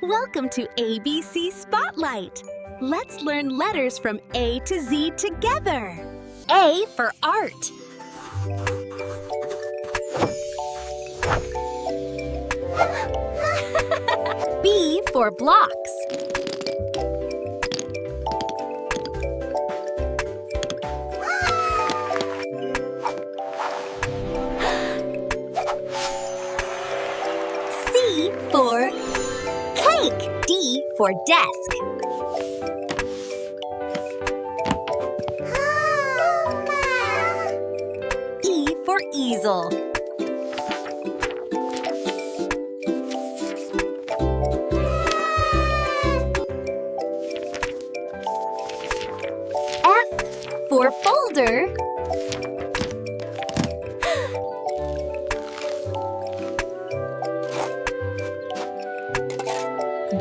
Welcome to ABC Spotlight. Let's learn letters from A to Z together. A for art. B for blocks. C for cake. D for desk. E for easel. F for folder.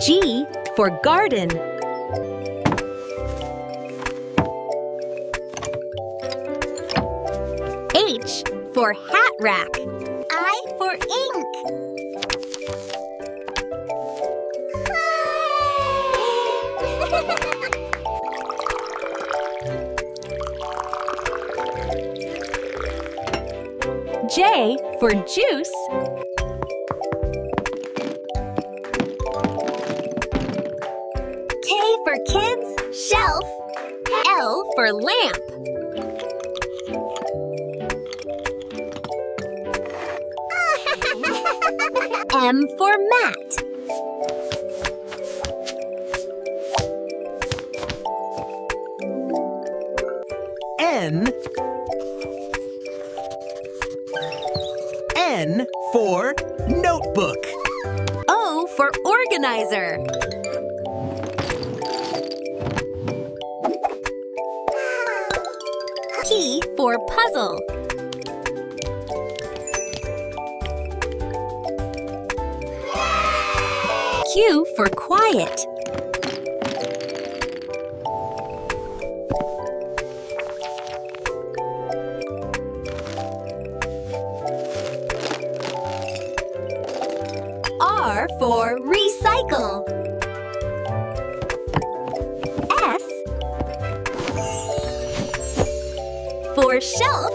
G for garden. H for hat rack. I for ink. J for juice. K for kids, shelf. L for lamp. M for mat. N for notebook. O for organizer. P for puzzle. Q for quiet. R for recycle. S for shelf.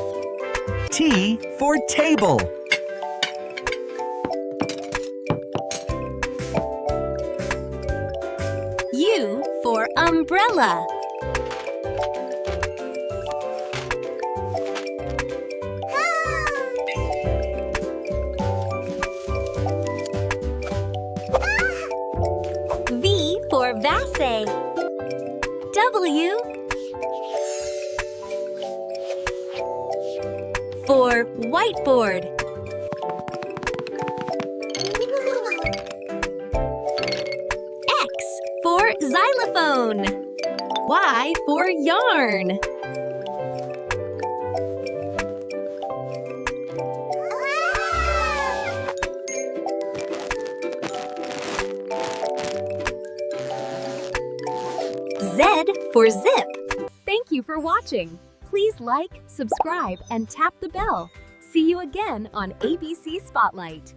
T for table. U for umbrella. V for vase. W for whiteboard. X for xylophone. Y for yarn. Z for zip. Thank you for watching. Please like, subscribe, and tap the bell. See you again on ABC Spotlight.